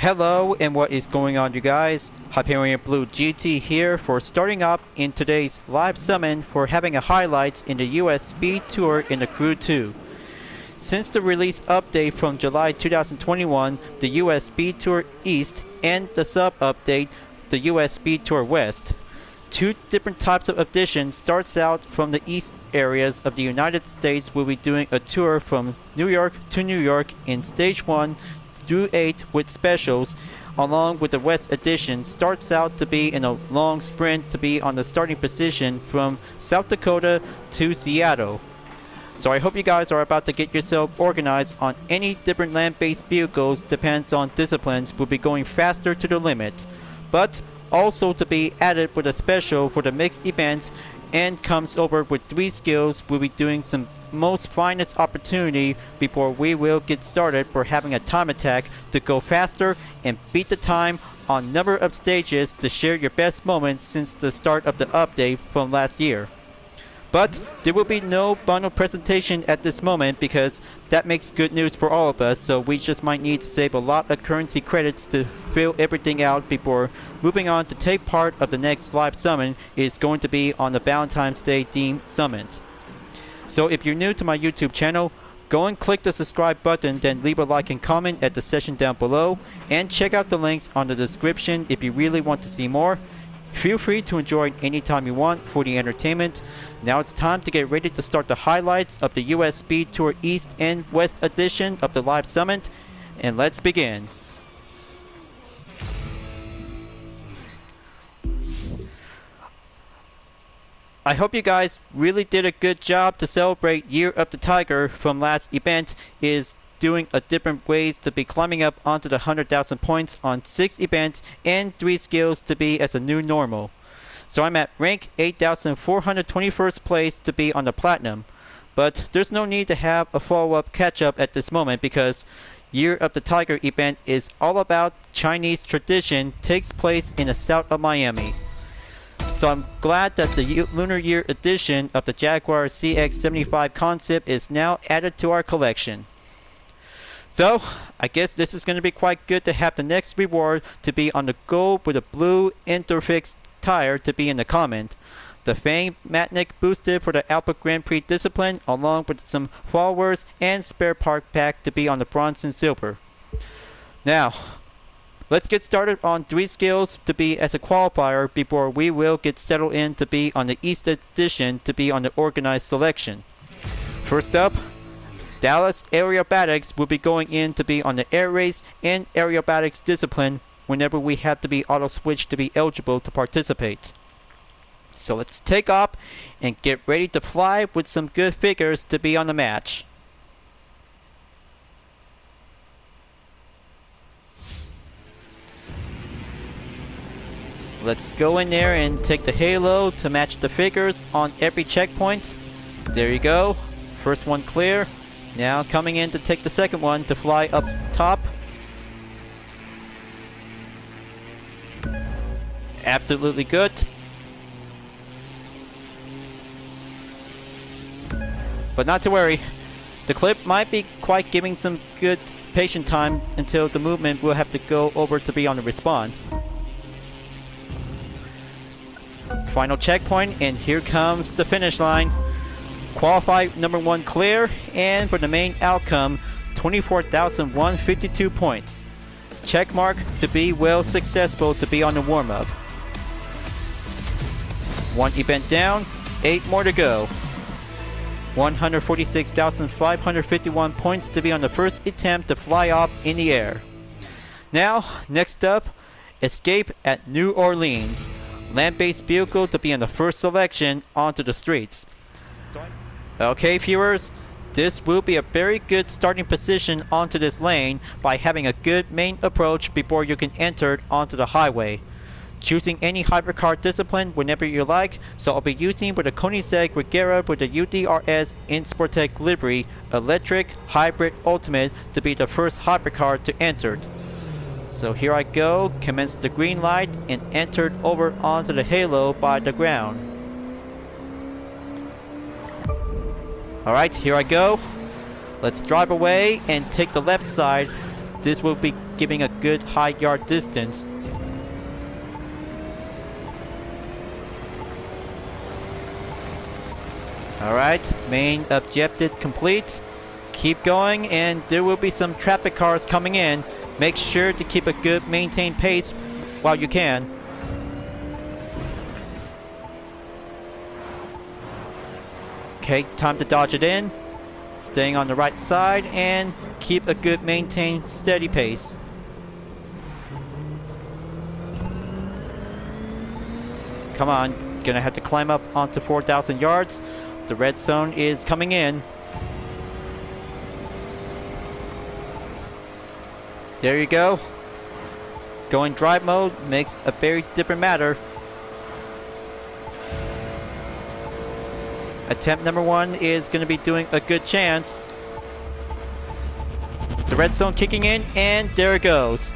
Hello and what is going on, you guys? Hyperion-Blue-GT here for starting up in today's live summon for having a highlights in the US Speed Tour in the Crew 2. Since the release update from July 2021, the US Speed Tour East and the sub-update, the US Speed Tour West. Two different types of editions. Starts out from the east areas of the United States. We'll be doing a tour from New York to New York in stage 1 through 8 with specials, along with the West edition. Starts out to be in a long sprint to be on the starting position from South Dakota to Seattle. So I hope you guys are about to get yourself organized on any different land-based vehicles. Depends on disciplines. We'll be going faster to the limit, but also to be added with a special for the mixed events, and comes over with 3 skills. We'll be doing some most finest opportunity before we will get started for having a time attack to go faster and beat the time on number of stages to share your best moments since the start of the update from last year. But there will be no bundle presentation at this moment because that makes good news for all of us, so we just might need to save a lot of currency credits to fill everything out before moving on to take part of the next live summon. Is going to be on the Valentine's Day themed summon. So if you're new to my YouTube channel, go and click the subscribe button, then leave a like and comment at the section down below, and check out the links on the description if you really want to see more. Feel free to enjoy anytime you want for the entertainment. Now it's time to get ready to start the highlights of the US Speed Tour East and West edition of the live summit, and let's begin. I hope you guys really did a good job to celebrate Year of the Tiger from last event. Is doing a different ways to be climbing up onto the 100,000 points on 6 events and 3 skills to be as a new normal. So I'm at rank 8,421st place to be on the platinum, but there's no need to have a follow-up catch-up at this moment because Year of the Tiger event is all about Chinese tradition, takes place in the south of Miami. So I'm glad that the Lunar Year edition of the Jaguar CX-75 concept is now added to our collection. So, I guess this is going to be quite good to have the next reward to be on the gold with a blue Interfix tire to be in the comment. The Fang Matnik boosted for the Alpha Grand Prix discipline, along with some followers and spare part pack to be on the bronze and silver. Now, let's get started on 3 skills to be as a qualifier before we will get settled in to be on the East edition to be on the organized selection. First up, Dallas Aerobatics will be going in to be on the air race and aerobatics discipline whenever we have to be auto switch to be eligible to participate. So let's take off and get ready to fly with some good figures to be on the match. Let's go in there and take the halo to match the figures on every checkpoint. There you go. First one clear. Now coming in to take the second one to fly up top. Absolutely good. But not to worry. The clip might be quite giving some good patient time until the movement will have to go over to be on the respawn. Final checkpoint, and here comes the finish line. Qualified number 1 clear, and for the main outcome, 24,152 points. Check mark to be well successful to be on the warm-up. 1 event down, 8 more to go. 146,551 points to be on the first attempt to fly off in the air. Now, next up, escape at New Orleans. Land-based vehicle to be on the first selection onto the streets. Okay, viewers, this will be a very good starting position onto this lane by having a good main approach before you can enter onto the highway. Choosing any hypercar discipline whenever you like, so I'll be using with the Koenigsegg Regera with the UDRS Insportec livery, electric, hybrid, ultimate to be the first hypercar to enter. So here I go, commence the green light and entered over onto the halo by the ground. Alright, here I go. Let's drive away and take the left side. This will be giving a good high yard distance. Alright, main objective complete. Keep going, and there will be some traffic cars coming in. Make sure to keep a good maintained pace while you can. Okay, time to dodge it in. Staying on the right side and keep a good maintained steady pace. Come on, gonna have to climb up onto 4,000 yards. The red zone is coming in. There you go. Going drive mode makes a very different matter. Attempt number 1 is going to be doing a good chance. The red zone kicking in, and there it goes.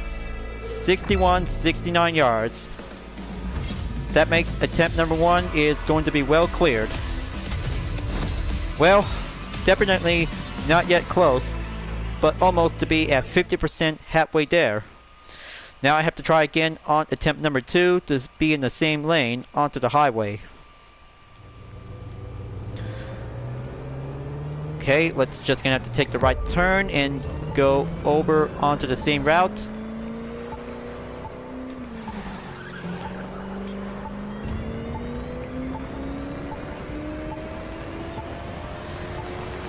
61-69 yards. That makes attempt number 1 is going to be well cleared. Well, definitely not yet close, but almost to be at 50% halfway there. Now I have to try again on attempt number 2 to be in the same lane onto the highway. Okay, let's just gonna have to take the right turn and go over onto the same route.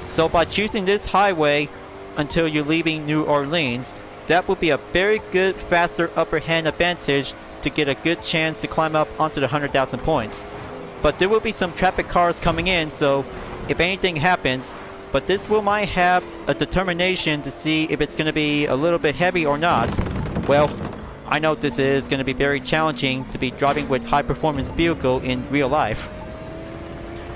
So by choosing this highway until you're leaving New Orleans, that would be a very good faster upper hand advantage to get a good chance to climb up onto the 100,000 points. But there will be some traffic cars coming in, so if anything happens, but this will might have a determination to see if it's going to be a little bit heavy or not. Well, I know this is going to be very challenging to be driving with high performance vehicle in real life.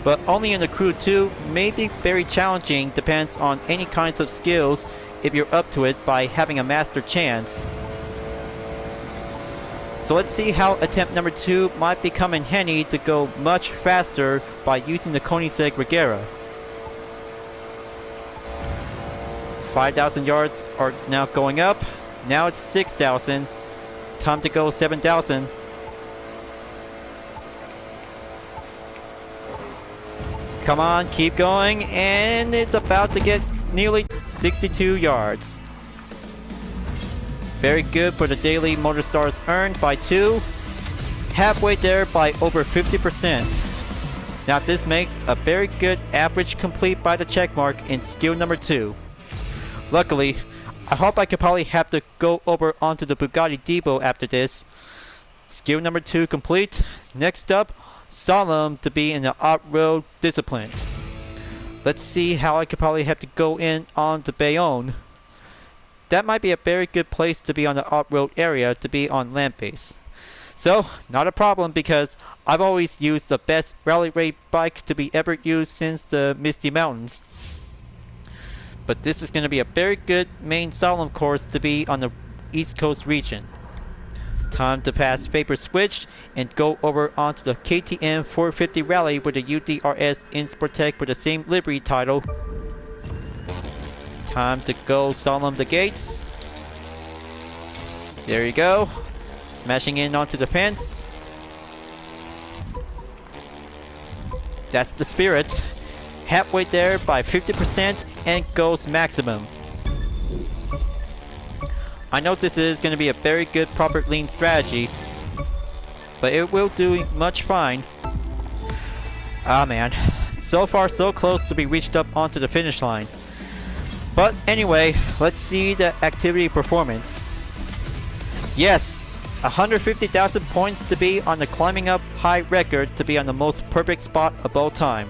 But only in the Crew 2 may be very challenging, depends on any kinds of skills if you're up to it by having a master chance. So let's see how attempt number 2 might become in handy to go much faster by using the Koenigsegg Regera. 5,000 yards are now going up. Now it's 6,000. Time to go 7,000. Come on, keep going, and it's about to get nearly 62 yards. Very good for the daily motor stars earned by 2. Halfway there by over 50%. Now this makes a very good average complete by the checkmark in skill number 2. Luckily, I hope I could probably have to go over onto the Bugatti Depot after this. Skill number 2 complete. Next up, Solemn to be in the off-road discipline. Let's see how I could probably have to go in on the Bayonne. That might be a very good place to be on the off-road area to be on land base. So, not a problem because I've always used the best rally raid bike to be ever used since the Misty Mountains. But this is going to be a very good main Solemn course to be on the East Coast region. Time to pass Vapor Switch and go over onto the KTM 450 Rally with the UDRS in Sportec with the same livery title. Time to go Solemn the gates. There you go. Smashing in onto the fence. That's the spirit. Halfway there by 50% and goes maximum. I know this is going to be a very good proper lean strategy, but it will do much fine. Ah man, so far so close to be reached up onto the finish line. But anyway, let's see the activity performance. Yes, 150,000 points to be on the climbing up high record to be on the most perfect spot of all time.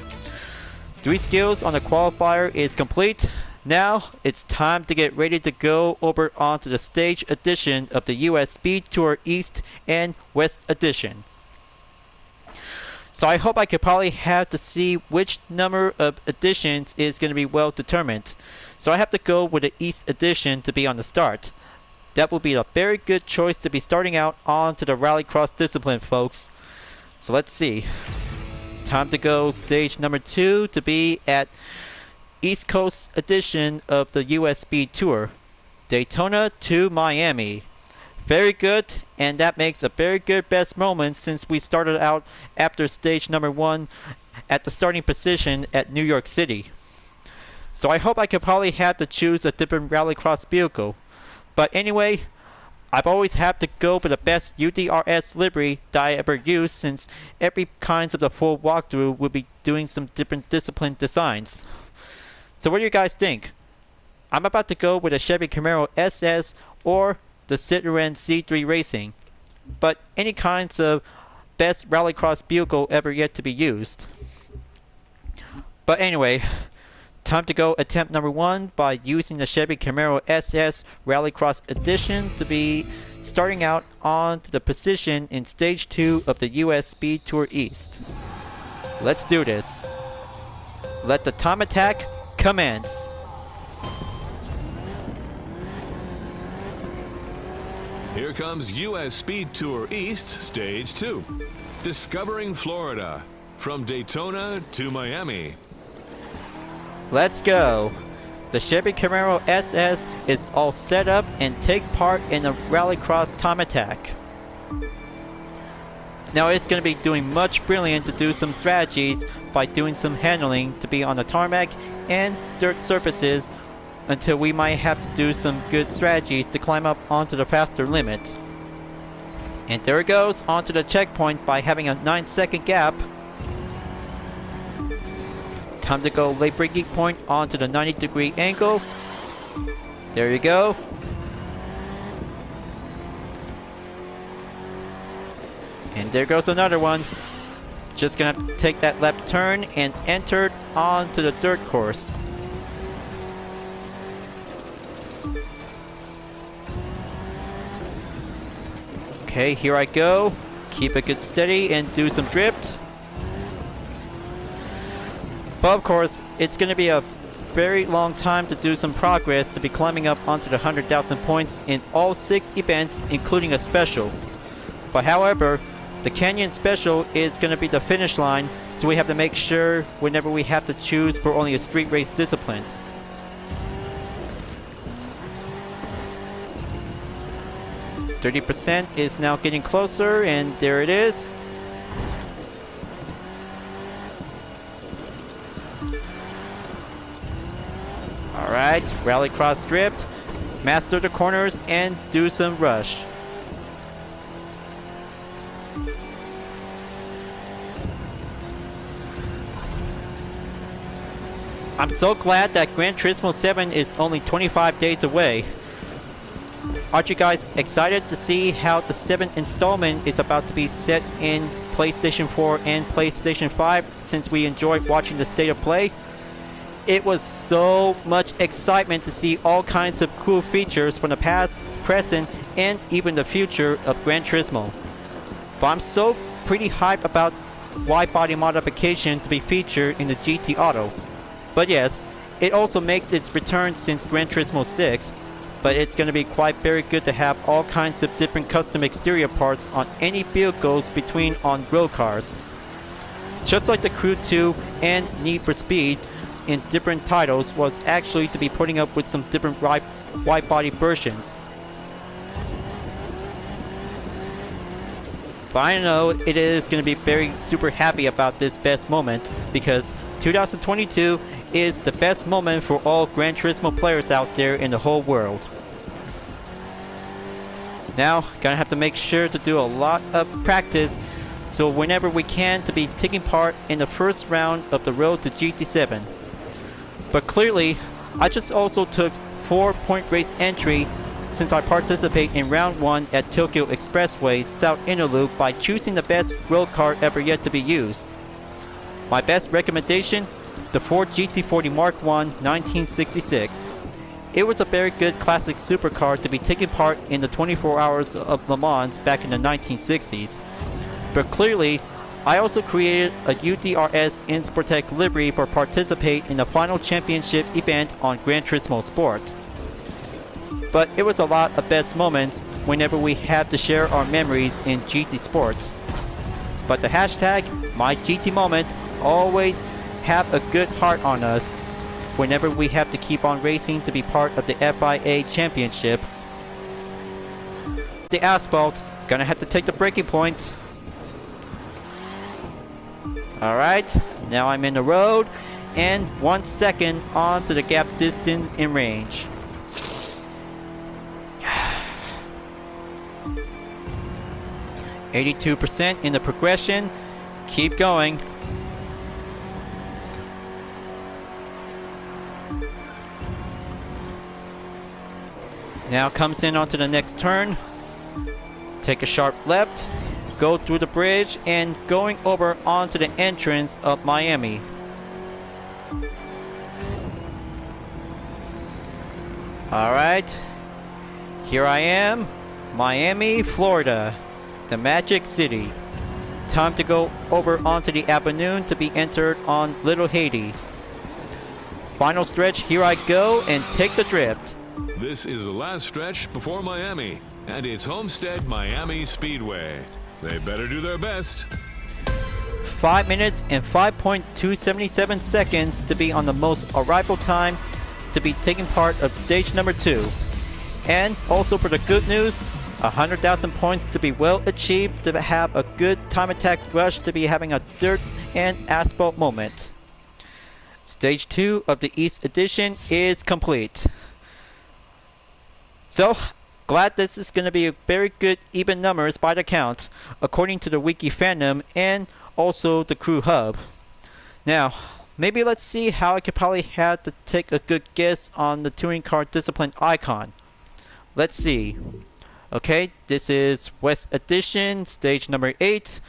3 skills on the qualifier is complete. Now, it's time to get ready to go over onto the stage edition of the US Speed Tour East and West Edition. So I hope I could probably have to see which number of editions is going to be well determined. So I have to go with the East Edition to be on the start. That will be a very good choice to be starting out onto the Rallycross discipline, folks. So let's see. Time to go stage number 2 to be at East Coast edition of the US Speed Tour. Daytona to Miami. Very good, and that makes a very good best moment since we started out after stage number 1 at the starting position at New York City. So I hope I could probably have to choose a different rallycross vehicle. But anyway, I've always had to go for the best UDRS livery that I ever used, since every kinds of the full walkthrough will be doing some different discipline designs. So what do you guys think? I'm about to go with a Chevy Camaro SS or the Citroen C3 Racing, but any kinds of best rallycross vehicle ever yet to be used. But anyway, time to go attempt number 1 by using the Chevy Camaro SS Rallycross Edition to be starting out on to the position in stage 2 of the US Speed Tour East. Let's do this. Let the time attack commence. Here comes US Speed Tour East, Stage 2. Discovering Florida, from Daytona to Miami. Let's go. The Chevy Camaro SS is all set up and take part in a rallycross time attack. Now it's going to be doing much brilliant to do some strategies by doing some handling to be on the tarmac and dirt surfaces, until we might have to do some good strategies to climb up onto the faster limit. And there it goes onto the checkpoint by having a 9-second gap. Time to go late braking point onto the 90-degree angle. There you go. And there goes another one. Just gonna have to take that left turn and enter onto the dirt course. Okay, here I go. Keep it good steady and do some drift. But of course, it's going to be a very long time to do some progress to be climbing up onto the 100,000 points in all 6 events, including a special. But however, the Canyon Special is going to be the finish line, so we have to make sure whenever we have to choose for only a street race discipline. %30 is now getting closer, and there it is. Alright, rallycross drift, master the corners, and do some rush. I'm so glad that Gran Turismo 7 is only 25 days away. Aren't you guys excited to see how the 7th installment is about to be set in PlayStation 4 and PlayStation 5, since we enjoyed watching the state of play? It was so much excitement to see all kinds of cool features from the past, present, and even the future of Gran Turismo. But I'm so pretty hyped about wide body modification to be featured in the GT Auto. But yes, it also makes its return since Gran Turismo 6. But it's going to be quite very good to have all kinds of different custom exterior parts on any vehicles between on-road cars. Just like the Crew 2 and Need for Speed in different titles was actually to be putting up with some different wide body versions. But I know it is going to be very super happy about this best moment, because 2022 is the best moment for all Gran Turismo players out there in the whole world. Now, gonna have to make sure to do a lot of practice, so whenever we can to be taking part in the first round of the road to GT7. But clearly, I just also took 4-point race entry since I participate in round 1 at Tokyo Expressway South Inner Loop by choosing the best road car ever yet to be used. My best recommendation? The Ford GT40 Mark I 1966. It was a very good classic supercar to be taking part in the 24 Hours of Le Mans back in the 1960s. But clearly, I also created a UDRS Insportec livery for participate in the final championship event on Gran Turismo Sport. But it was a lot of best moments whenever we had to share our memories in GT Sport. But the hashtag MyGTMoment always have a good heart on us. whenever we have to keep on racing to be part of the FIA Championship. The asphalt, gonna have to take the braking points. Alright, now I'm in the road, and 1 second onto the gap distance in range. %82% in the progression. Keep going. Now comes in onto the next turn. Take a sharp left, go through the bridge, and going over onto the entrance of Miami. Alright, here I am, Miami, Florida, the Magic City. Time to go over onto the avenue to be entered on Little Haiti. Final stretch, here I go, and take the drift. This is the last stretch before Miami, and it's Homestead Miami Speedway. They better do their best. 5 minutes and 5.277 seconds to be on the most arrival time to be taking part of stage number 2. And also for the good news, 100,000 points to be well achieved to have a good time attack rush to be having a dirt and asphalt moment. Stage 2 of the East Edition is complete. So, glad this is going to be a very good even numbers by the count, according to the Wiki fandom and also the crew hub. Now, maybe let's see how I could probably have to take a good guess on the touring car discipline icon. Let's see. Okay, this is West Edition, stage number 8.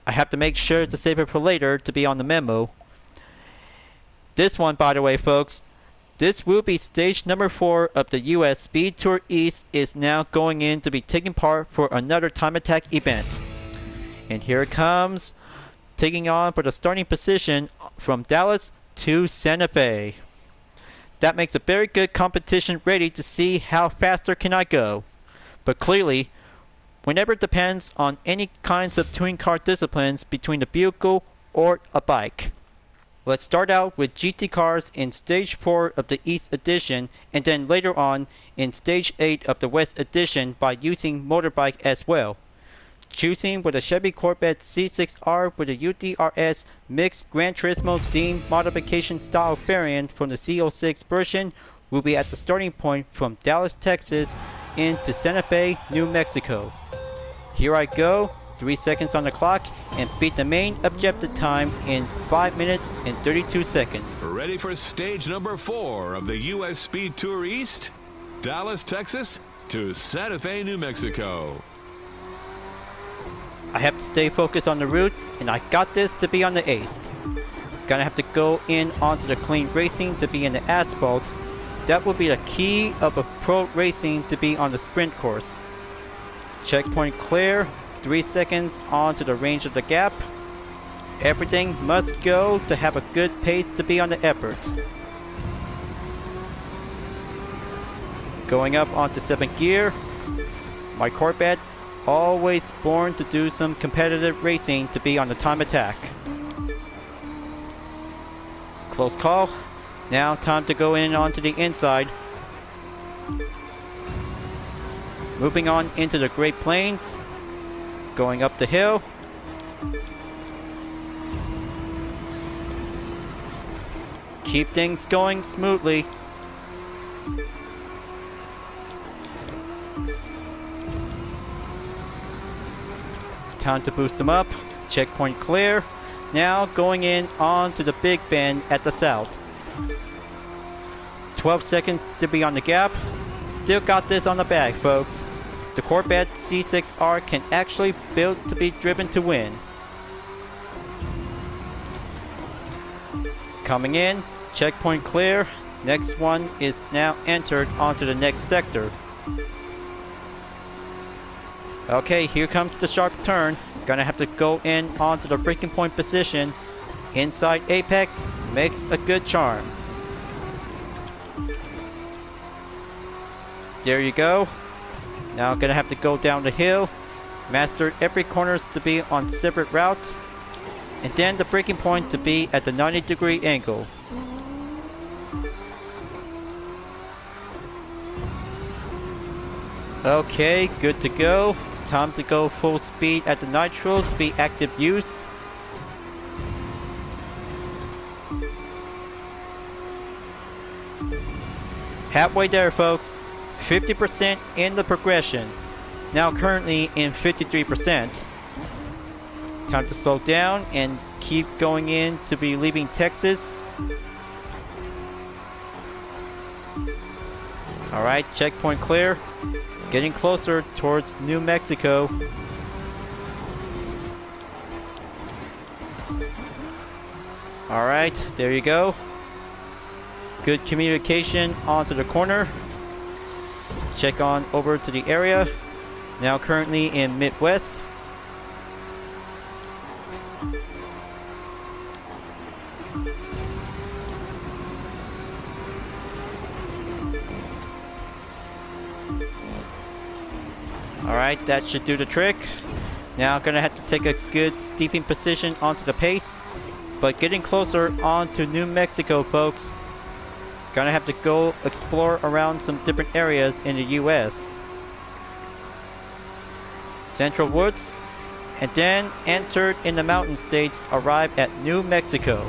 I have to make sure to save it for later to be on the memo. This one, by the way, folks, this will be stage number 4 of the US Speed Tour East is now going in to be taking part for another time attack event. And here it comes, taking on for the starting position from Dallas to Santa Fe. That makes a very good competition ready to see how faster can I go. But clearly, whenever it depends on any kinds of touring car disciplines between the vehicle or a bike. Let's start out with GT cars in Stage 4 of the East Edition and then later on in Stage 8 of the West Edition by using motorbike as well. Choosing with a Chevy Corvette C6R with a UDRS mixed Gran Turismo themed modification style variant from the C06 version will be at the starting point from Dallas, Texas into Santa Fe, New Mexico. Here I go. 3 seconds on the clock and beat the main objective time in 5 minutes and 32 seconds. Ready for stage number 4 of the US Speed Tour East? Dallas, Texas to Santa Fe, New Mexico. I have to stay focused on the route and I got this to be on the East. Gonna have to go in onto the clean racing to be in the asphalt. That will be the key of a pro racing to be on the sprint course. Checkpoint clear. 3 seconds onto the range of the gap. Everything must go to have a good pace to be on the effort. Going up onto 7th gear. My Corvette, always born to do some competitive racing to be on the time attack. Close call. Now time to go in onto the inside. Moving on into the Great Plains. Going up the hill. Keep things going smoothly. Time to boost them up. Checkpoint clear. Now going in onto the Big Bend at the south. 12 seconds to be on the gap. Still got this on the bag, folks. The Corvette C6R can actually build to be driven to win. Coming in, checkpoint clear. Next one is now entered onto the next sector. Okay, here comes the sharp turn. Gonna have to go in onto the breaking point position. Inside apex makes a good charm. There you go. Now gonna have to go down the hill, master every corner to be on separate routes, and then the braking point to be at the 90-degree angle. Okay, good to go. Time to go full speed at the nitro to be active use. Halfway there, folks. 50% in the progression. Now currently in 53%. Time to slow down and keep going in to be leaving Texas. Alright, checkpoint clear. Getting closer towards New Mexico. Alright, there you go. Good communication onto the corner. Check on over to the area. Now currently in Midwest. Alright, that should do the trick. Now gonna have to take a good steeping position onto the pace. But getting closer onto New Mexico, folks. Gonna have to go explore around some different areas in the US. Central Woods, and then entered in the mountain states, arrive at New Mexico.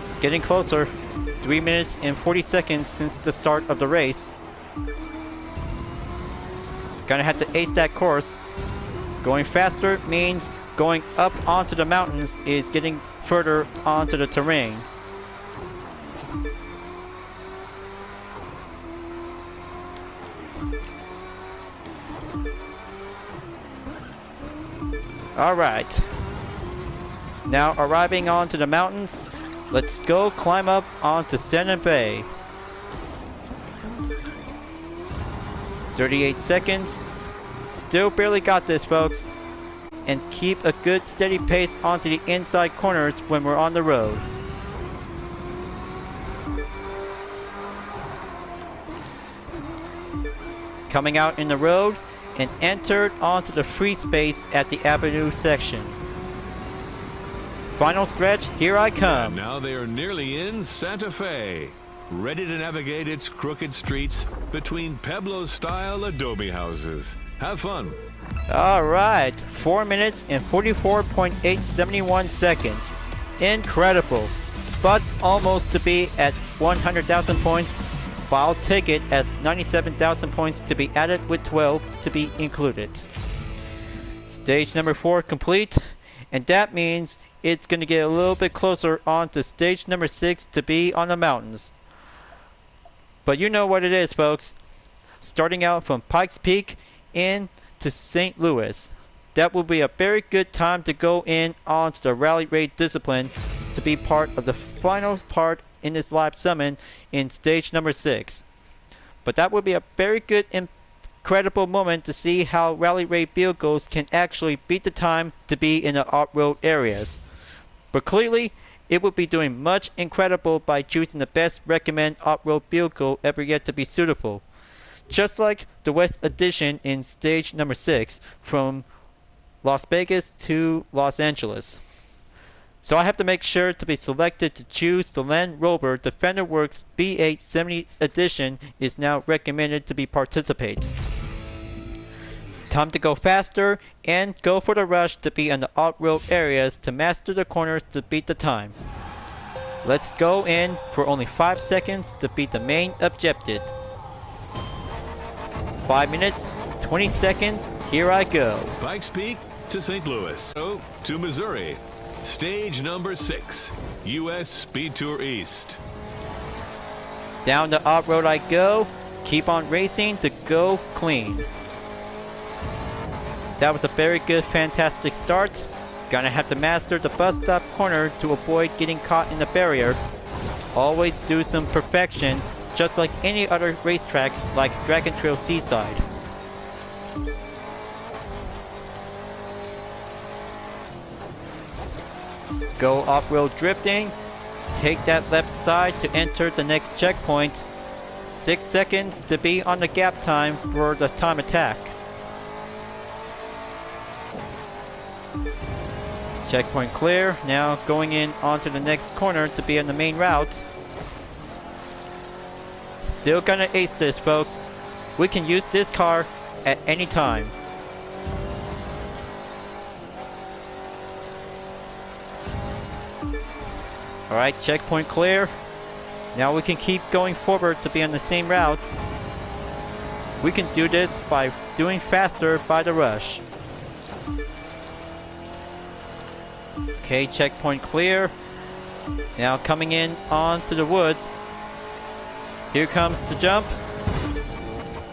It's getting closer. 3 minutes and 40 seconds since the start of the race. Gonna have to ace that course. Going faster means going up onto the mountains is getting further onto the terrain. Alright. Now arriving onto the mountains, let's go climb up onto Santa Fe. 38 seconds. Still barely got this, folks. And keep a good steady pace onto the inside corners when we're on the road. Coming out in the road and entered onto the free space at the Avenue section. Final stretch, here I come. And now they are nearly in Santa Fe, ready to navigate its crooked streets between Pueblo-style adobe houses. Have fun. Alright, 4 minutes and 44.871 seconds. Incredible. But almost to be at 100,000 points. But I'll take it as 97,000 points to be added with 12 to be included. Stage number 4 complete. And that means it's going to get a little bit closer on to stage number 6 to be on the mountains. But you know what it is, folks. Starting out from Pikes Peak in to St. Louis. That will be a very good time to go in onto the rally raid discipline to be part of the final part in this live summon in stage number 6. But that would be a very good incredible moment to see how rally raid vehicles can actually beat the time to be in the off-road areas. But clearly, it would be doing much incredible by choosing the best recommended off-road vehicle ever yet to be suitable. Just like the West Edition in stage number 6 from Las Vegas to Los Angeles. So I have to make sure to be selected to choose the Land Rover Defender Works B8 70th Edition is now recommended to be participate. Time to go faster and go for the rush to be in the off-road areas to master the corners to beat the time. Let's go in for only 5 seconds to beat the main objective. 5 minutes, 20 seconds, here I go. Pikes Peak to St. Louis. So, to Missouri. Stage number 6, US Speed Tour East. Down the off-road I go. Keep on racing to go clean. That was a very good, fantastic start. Gonna have to master the bus stop corner to avoid getting caught in the barrier. Always do some perfection, just like any other racetrack like Dragon Trail Seaside. Go off-road drifting. Take that left side to enter the next checkpoint. 6 seconds to be on the gap time for the time attack. Checkpoint clear. Now going in onto the next corner to be on the main route. Still gonna ace this, folks. We can use this car at any time. Alright, checkpoint clear. Now we can keep going forward to be on the same route. We can do this by doing faster by the rush. Okay, checkpoint clear. Now coming in onto the woods. Here comes the jump.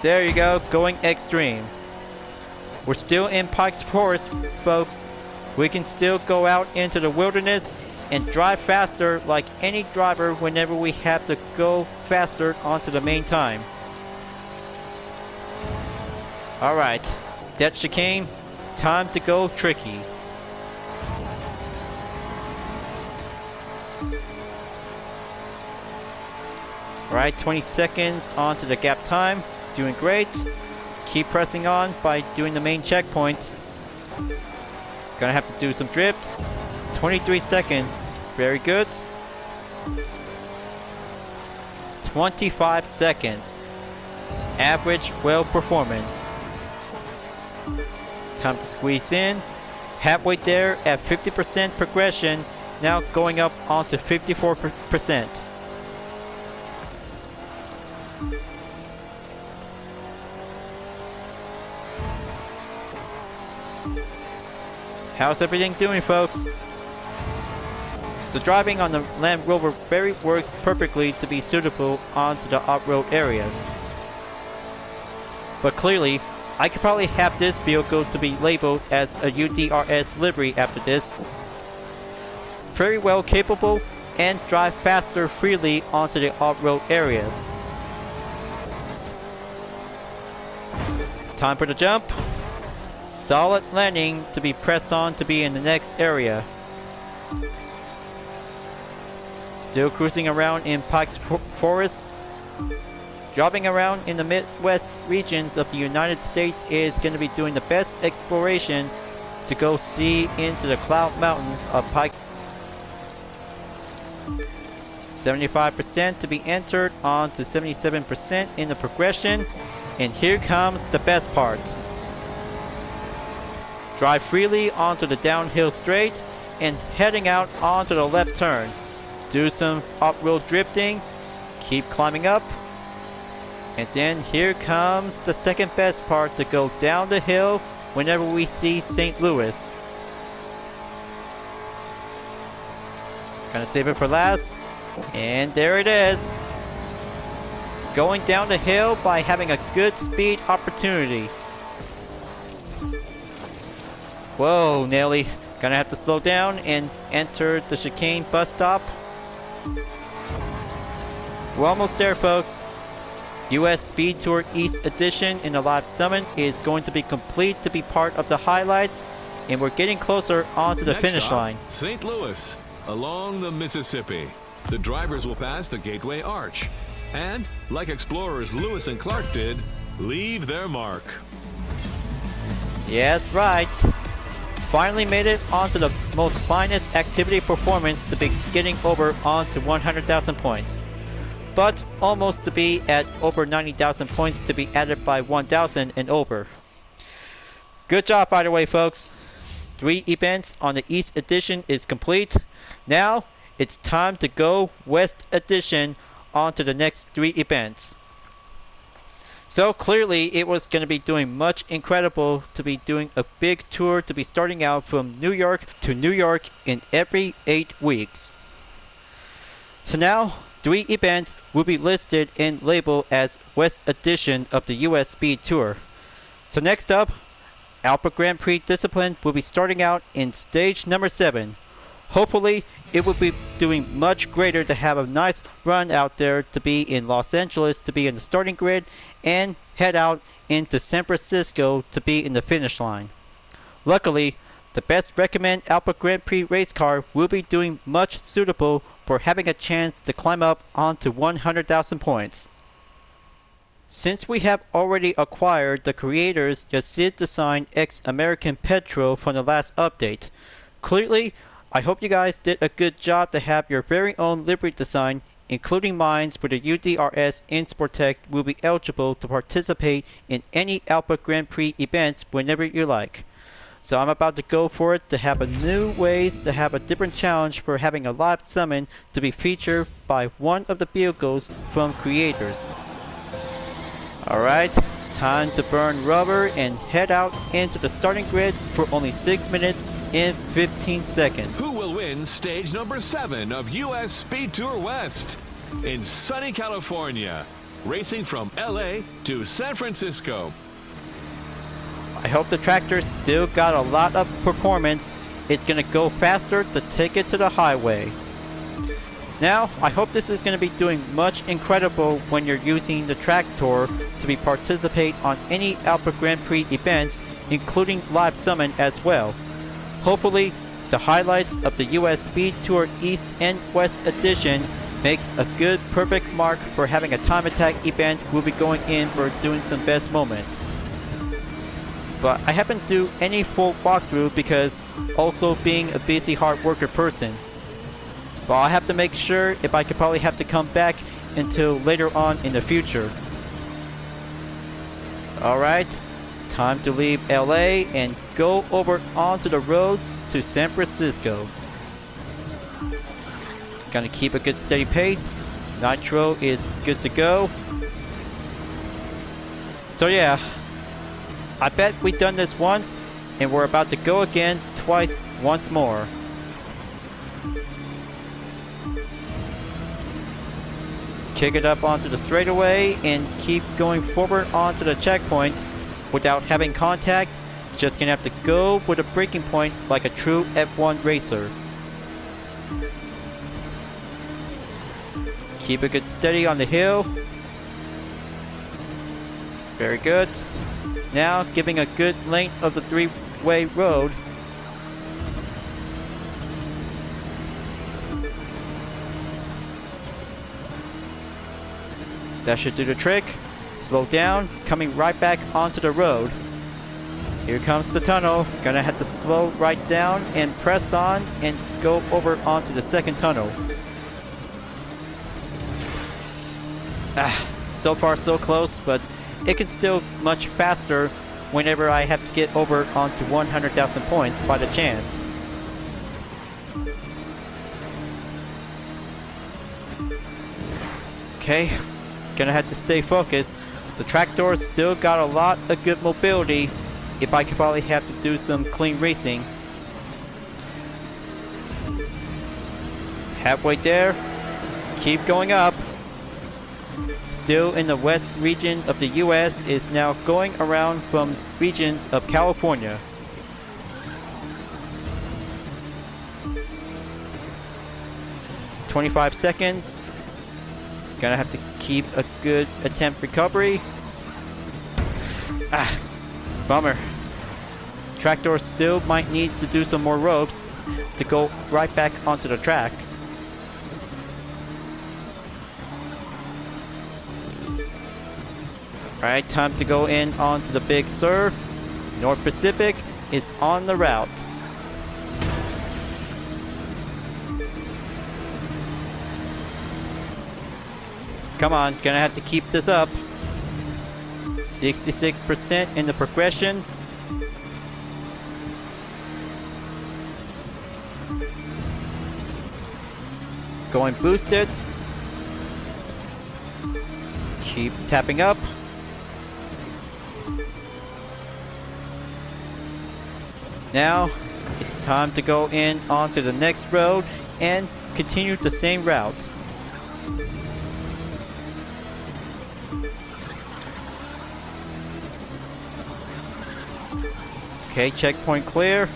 There you go, going extreme. We're still in Pike's Forest, folks. We can still go out into the wilderness and drive faster like any driver whenever we have to go faster onto the main time. Alright, that chicane, time to go tricky. Alright, 20 seconds onto the gap time. Doing great. Keep pressing on by doing the main checkpoint. Gonna have to do some drift. 23 seconds. Very good. 25 seconds. Average well performance. Time to squeeze in. Halfway there at 50% progression. Now going up onto 54%. How's everything doing, folks? The driving on the Land Rover works perfectly to be suitable onto the off-road areas. But clearly, I could probably have this vehicle to be labeled as a UDRS livery after this. Very well capable and drive faster freely onto the off-road areas. Time for the jump. Solid landing to be pressed on to be in the next area. Still cruising around in Pike's Forest. Driving around in the Midwest regions of the United States is going to be doing the best exploration to go see into the Cloud Mountains of Pike. 75% to be entered on to 77% in the progression. And here comes the best part. Drive freely onto the downhill straight and heading out onto the left turn. Do some off-road drifting, keep climbing up, and then here comes the second best part to go down the hill whenever we see St. Louis. Gonna save it for last, and there it is. Going down the hill by having a good speed opportunity. Whoa, Nelly. Gonna have to slow down and enter the chicane bus stop. We're almost there, folks. US Speed Tour East Edition in the live summit is going to be complete to be part of the highlights, and we're getting closer onto the finish line. St. Louis, along the Mississippi. The drivers will pass the Gateway Arch, and, like explorers Lewis and Clark did, leave their mark. Yeah, that's right. Finally made it onto the most finest activity performance to be getting over onto 100,000 points. But almost to be at over 90,000 points to be added by 1,000 and over. Good job, by the way, folks. 3 events on the East Edition is complete. Now it's time to go West Edition on to the next 3 events. So clearly it was going to be doing much incredible to be doing a big tour to be starting out from New York to New York in every 8 weeks. So now 3 events will be listed and labeled as West Edition of the US Speed Tour. So next up, Alpha Grand Prix Discipline will be starting out in stage number 7. Hopefully, it will be doing much greater to have a nice run out there to be in Los Angeles to be in the starting grid and head out into San Francisco to be in the finish line. Luckily, the best recommend Alpha Grand Prix race car will be doing much suitable for having a chance to climb up onto 100,000 points. Since we have already acquired the creators Yazid Design X American Petrol from the last update, Clearly, I hope you guys did a good job to have your very own livery design, including mines where the UDRS in Sportec will be eligible to participate in any Alpha Grand Prix events whenever you like. So I'm about to go for it to have a new ways to have a different challenge for having a live summon to be featured by one of the vehicles from creators. Alright, time to burn rubber and head out into the starting grid for only 6 minutes and 15 seconds. Who will win stage number 7 of US Speed Tour West? In sunny California, racing from LA to San Francisco. I hope the tractor still got a lot of performance. It's gonna go faster to take it to the highway. Now, I hope this is going to be doing much incredible when you're using the tractor to be participate on any Alpha Grand Prix events, including live summon as well. Hopefully, the highlights of the US Speed Tour East and West Edition makes a good perfect mark for having a time attack event we'll be going in for doing some best moment. But I haven't do any full walkthrough because also being a busy hard worker person. But I'll have to make sure if I could probably have to come back until later on in the future. Alright, time to leave LA and go over onto the roads to San Francisco. Gonna keep a good steady pace. Nitro is good to go. So yeah, I bet we've done this once and we're about to go again twice once more. Kick it up onto the straightaway and keep going forward onto the checkpoints without having contact. Just gonna have to go with a braking point like a true F1 racer. Keep it good steady on the hill. Very good. Now giving a good length of the three-way road. That should do the trick. Slow down, coming right back onto the road. Here comes the tunnel. Gonna have to slow right down and press on and go over onto the second tunnel. So far so close, but it can still much faster whenever I have to get over onto 100,000 points by the chance. Okay. Gonna have to stay focused. The tractor still got a lot of good mobility if I could probably have to do some clean racing. Halfway there. Keep going up. Still in the west region of the US, is now going around from regions of California. "25 seconds. Gonna have to keep a good attempt recovery. Bummer. Tractor still might need to do some more ropes to go right back onto the track. Alright, time to go in onto the Big Sur. North Pacific is on the route. Come on, gonna have to keep this up. 66% in the progression. Going boosted. Keep tapping up. Now, it's time to go in onto the next road and continue the same route. Okay, checkpoint clear.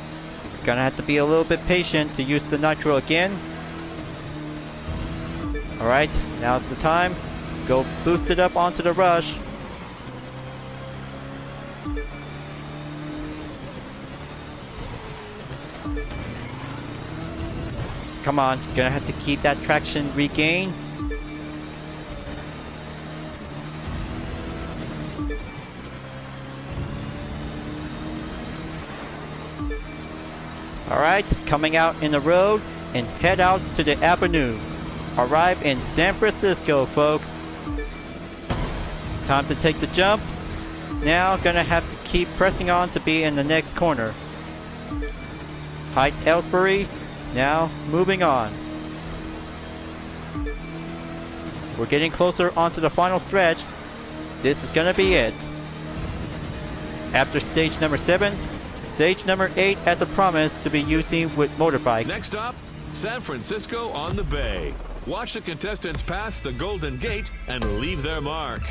Gonna have to be a little bit patient to use the nitro again. Alright, now's the time. Go boost it up onto the rush. Come on, gonna have to keep that traction regain. Alright, coming out in the road and head out to the avenue. Arrive in San Francisco, folks. Time to take the jump. Now gonna have to keep pressing on to be in the next corner. Height Ellsbury. Now moving on. We're getting closer onto the final stretch. This is gonna be it. After stage number 7, stage number 8 has a promise to be using with motorbike. Next up, San Francisco on the Bay. Watch the contestants pass the Golden Gate and leave their mark.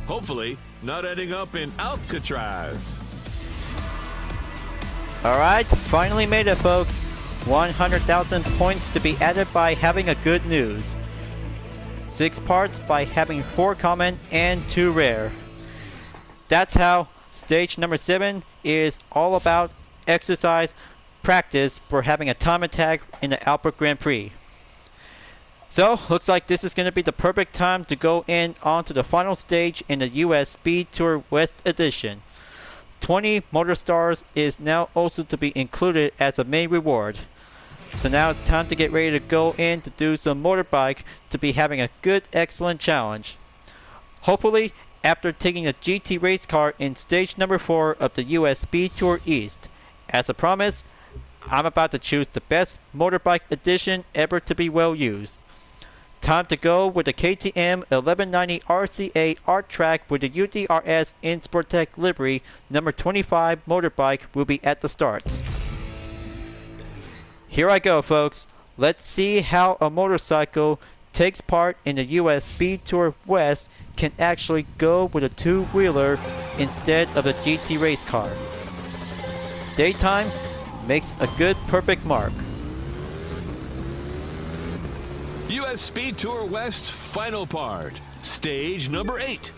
Hopefully, not ending up in Alcatraz. Alright, finally made it, folks. 100,000 points to be added by having a good news. 6 parts by having 4 common and 2 rare. That's how stage number 7 is all about exercise practice for having a time attack in the Albert Grand Prix. So, looks like this is going to be the perfect time to go in onto the final stage in the US Speed Tour West Edition. 20 Motor Stars is now also to be included as a main reward. So now it's time to get ready to go in to do some motorbike to be having a good, excellent challenge. Hopefully, after taking a GT race car in stage number 4 of the US Speed Tour East. As a promise, I'm about to choose the best motorbike edition ever to be well used. Time to go with the KTM 1190 RCA Art Track with the UDRS Insportec livery. Number 25 motorbike will be at the start. Here I go, folks. Let's see how a motorcycle takes part in the US Speed Tour West can actually go with a 2-wheeler instead of a GT race car. Daytime makes a good perfect mark. US Speed Tour West's final part, stage number 8.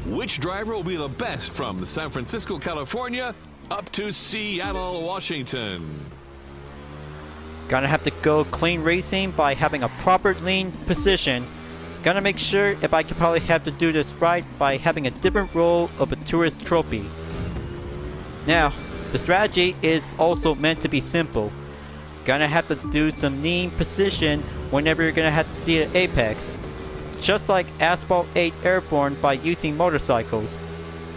Which driver will be the best from San Francisco, California, up to Seattle, Washington? Gonna have to go clean racing by having a proper lean position. Gonna make sure if I could probably have to do this right by having a different role of a tourist trophy. Now, the strategy is also meant to be simple. Gonna have to do some lean position whenever you're gonna have to see an apex. Just like Asphalt 8 Airborne by using motorcycles.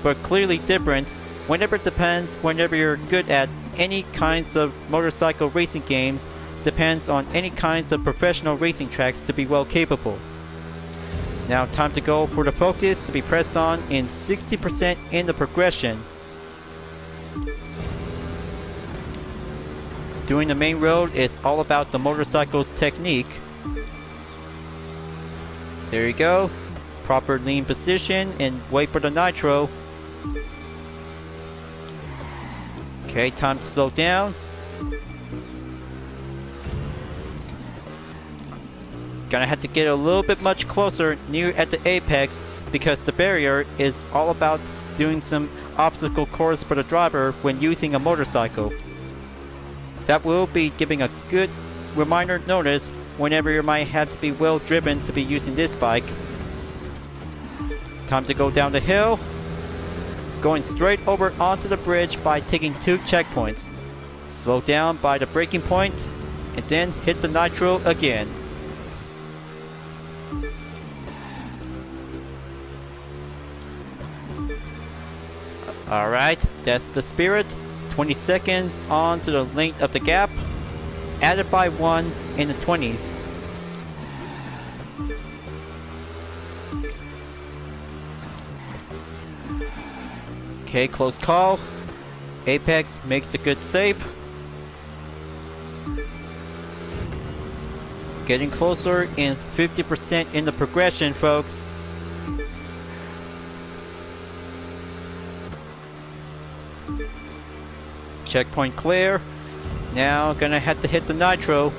But clearly different whenever it depends whenever you're good at any kinds of motorcycle racing games. Depends on any kinds of professional racing tracks to be well capable. Now time to go for the focus to be pressed on in 60% in the progression. Doing the main road is all about the motorcycle's technique. There you go. Proper lean position and wait for the nitro. Okay, time to slow down. Gonna have to get a little bit much closer near at the apex because the barrier is all about doing some obstacle course for the driver when using a motorcycle. That will be giving a good reminder notice whenever you might have to be well driven to be using this bike. Time to go down the hill. Going straight over onto the bridge by taking 2 checkpoints. Slow down by the braking point and then hit the nitro again. Alright, that's the spirit. 20 seconds on to the length of the gap. Added by 1 in the 20s. Okay, close call. Apex makes a good save. Getting closer in 50% in the progression, folks. Checkpoint clear. Now gonna have to hit the nitro.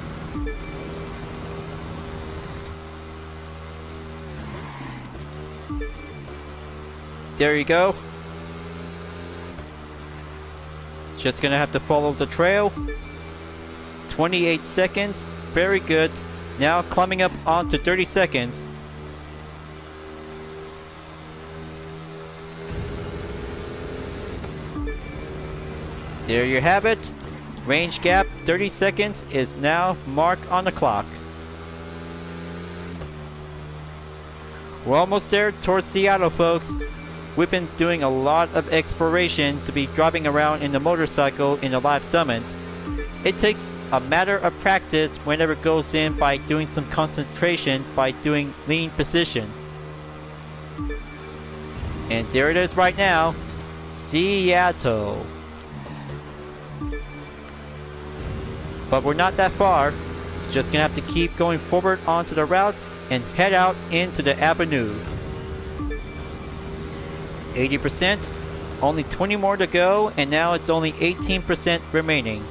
There you go. Just gonna have to follow the trail. 28 seconds. Very good. Now climbing up onto 30 seconds. There you have it. Range gap 30 seconds is now marked on the clock. We're almost there towards Seattle, folks. We've been doing a lot of exploration to be driving around in the motorcycle in the live summit. It takes a matter of practice whenever it goes in by doing some concentration by doing lean position. And there it is right now, Seattle. But we're not that far. Just gonna have to keep going forward onto the route and head out into the avenue. 80%, only 20 more to go, and now it's only 18% remaining.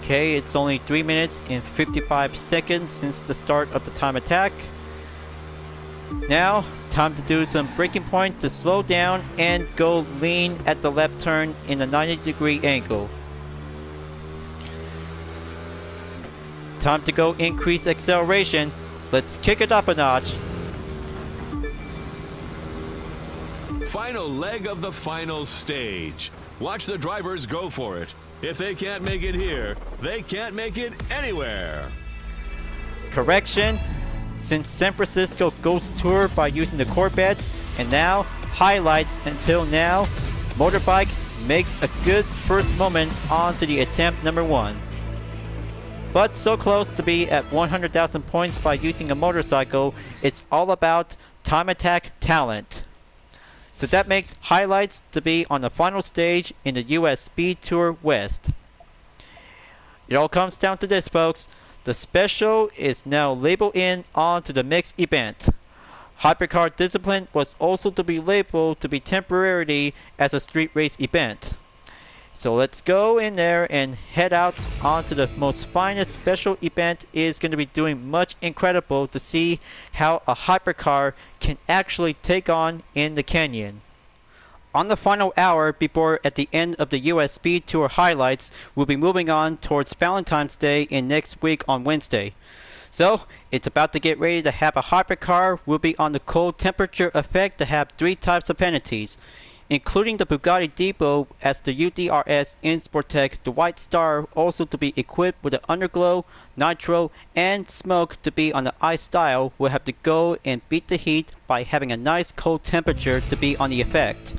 Okay, it's only 3 minutes and 55 seconds since the start of the time attack. Now, time to do some braking point to slow down and go lean at the left turn in a 90-degree angle. Time to go increase acceleration. Let's kick it up a notch. Final leg of the final stage. Watch the drivers go for it. If they can't make it here, they can't make it anywhere. Correction. Since San Francisco Ghost Tour by using the Corvette, and now highlights until now, Motorbike makes a good first moment onto the attempt number 1. But so close to be at 100,000 points by using a motorcycle, it's all about time attack talent. So that makes highlights to be on the final stage in the US Speed Tour West. It all comes down to this, folks. The special is now labeled in onto the mixed event. Hypercar Discipline was also to be labeled to be temporarily as a street race event. So let's go in there and head out onto the most finest special event. Is going to be doing much incredible to see how a hypercar can actually take on in the canyon. On the final hour before at the end of the US Speed Tour highlights, we'll be moving on towards Valentine's Day in next week on Wednesday. So it's about to get ready to have a hypercar. Will be on the cold temperature effect to have 3 types of penalties, including the Bugatti Depot as the UDRS in Sportec, the White Star also to be equipped with an underglow, nitro, and smoke to be on the ice style. Will have to go and beat the heat by having a nice cold temperature to be on the effect.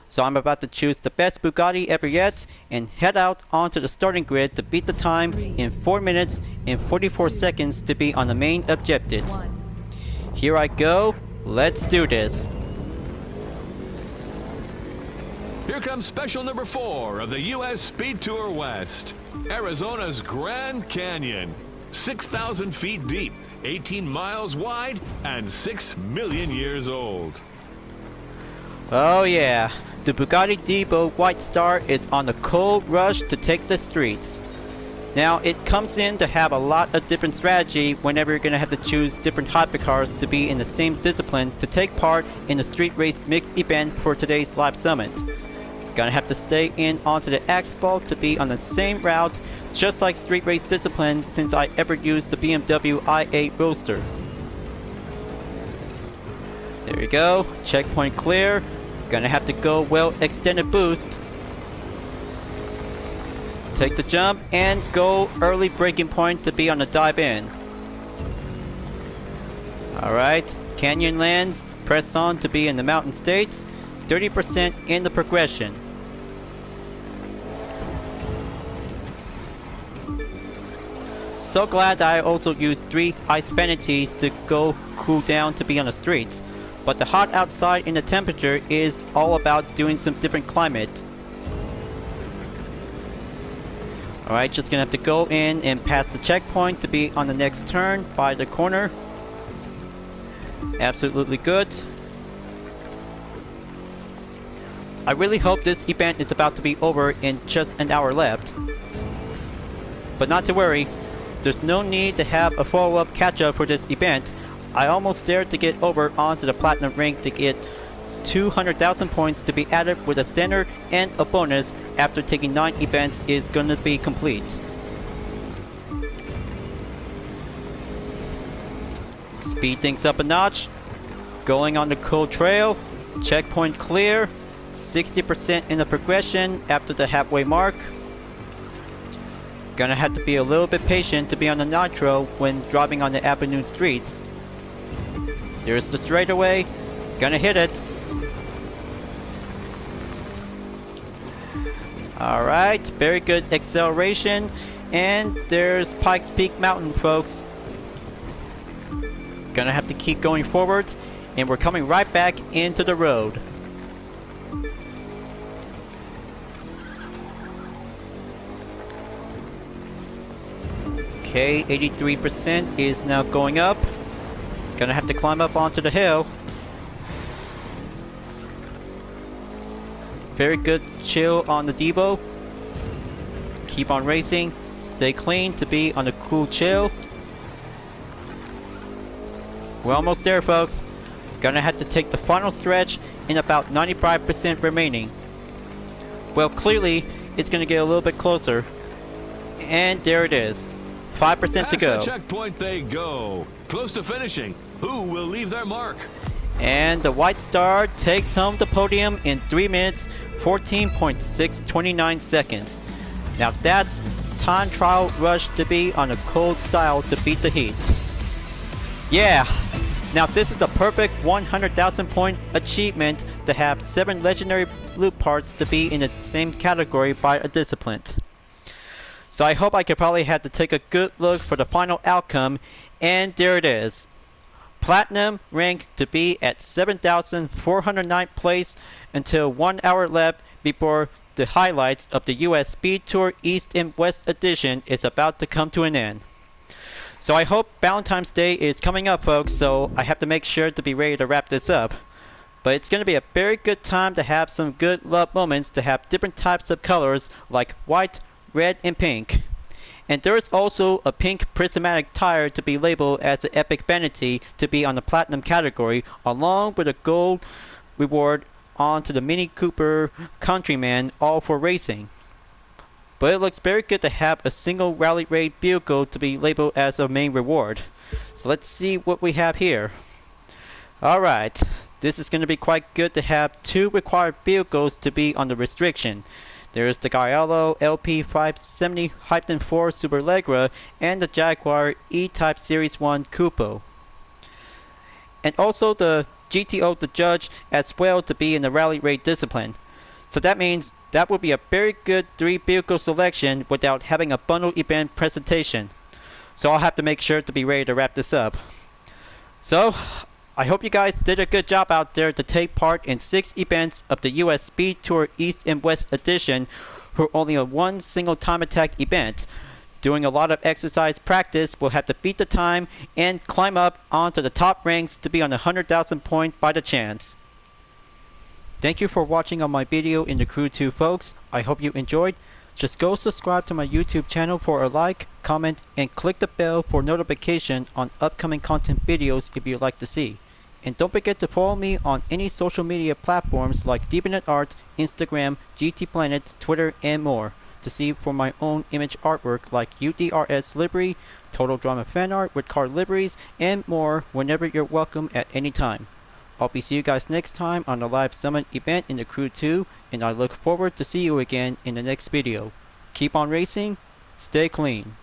So I'm about to choose the best Bugatti ever yet and head out onto the starting grid to beat the time in 4 minutes and 44 seconds to be on the main objective. Here I go, let's do this. Here comes special number 4 of the US Speed Tour West. Arizona's Grand Canyon. 6,000 feet deep, 18 miles wide, and 6 million years old. Oh yeah, the Bugatti Depot White Star is on the cold rush to take the streets. Now it comes in to have a lot of different strategy whenever you're going to have to choose different hypercars to be in the same discipline to take part in the street race mixed event for today's live summit. Gonna have to stay in onto the asphalt to be on the same route just like street race discipline since I ever used the BMW i8 Roadster. There you go, checkpoint clear. Gonna have to go well extended boost. Take the jump and go early braking point to be on the dive in. Alright, canyon lands, press on to be in the mountain states, 30% in the progression. So glad that I also used 3 ice penalties to go cool down to be on the streets. But the hot outside in the temperature is all about doing some different climate. Alright, just gonna have to go in and pass the checkpoint to be on the next turn by the corner. Absolutely good. I really hope this event is about to be over in just an hour left. But not to worry, there's no need to have a follow-up catch-up for this event. I almost dared to get over onto the platinum rank to get 200,000 points to be added with a standard and a bonus after taking 9 events is going to be complete. Let's Speed things up a notch. Going on the cold trail. Checkpoint clear. 60% in the progression after the halfway mark. Gonna have to be a little bit patient to be on the nitro when driving on the afternoon streets. There's the straightaway. Gonna hit it. Alright, very good acceleration. And there's Pikes Peak Mountain, folks. Gonna have to keep going forward. And we're coming right back into the road. Okay, 83% is now going up. Gonna have to climb up onto the hill. Very good chill on the Devo. Keep on racing. Stay clean to be on the cool chill. We're almost there, folks. Gonna have to take the final stretch in about 95% remaining. Well, clearly, it's gonna get a little bit closer. And there it is. 5% to go. Past the checkpoint they go. Close to finishing. Who will leave their mark? And the White Star takes home the podium in 3 minutes, 14.629 seconds. Now that's time trial rush to be on a cold style to beat the heat. Yeah, now this is a perfect 100,000 point achievement to have 7 legendary loot parts to be in the same category by a discipline. So I hope I could probably have to take a good look for the final outcome, and there it is. Platinum rank to be at 7,409th place until 1 hour left before the highlights of the US Speed Tour East and West Edition is about to come to an end. So I hope Valentine's Day is coming up, folks, so I have to make sure to be ready to wrap this up. But it's going to be a very good time to have some good love moments to have different types of colors like white, red, and pink. And there is also a pink prismatic tire to be labeled as an epic vanity to be on the platinum category, along with a gold reward onto the Mini Cooper Countryman, all for racing. But it looks very good to have a single rally raid vehicle to be labeled as a main reward. So let's see what we have here. Alright, this is going to be quite good to have 2 required vehicles to be on the restriction. There's the Gallardo LP570-4 Superleggera and the Jaguar E-Type Series 1 Coupe. And also the GTO the Judge as well to be in the rally raid discipline. So that means that will be a very good 3 vehicle selection without having a bundle event presentation. So I'll have to make sure to be ready to wrap this up. So I hope you guys did a good job out there to take part in 6 events of the US Speed Tour East and West Edition for only a 1 single time attack event. Doing a lot of exercise practice, we'll have to beat the time and climb up onto the top ranks to be on 100,000 point by the chance. Thank you for watching on my video in the Crew 2, folks. I hope you enjoyed. Just go subscribe to my YouTube channel for a like, comment, and click the bell for notification on upcoming content videos if you'd like to see. And don't forget to follow me on any social media platforms like Deviant Art, Instagram, GT Planet, Twitter, and more to see for my own image artwork like UDRS livery, Total Drama fan art with card liveries, and more whenever you're welcome at any time. I'll be see you guys next time on the live summit event in the Crew 2, and I look forward to see you again in the next video. Keep on racing, stay clean.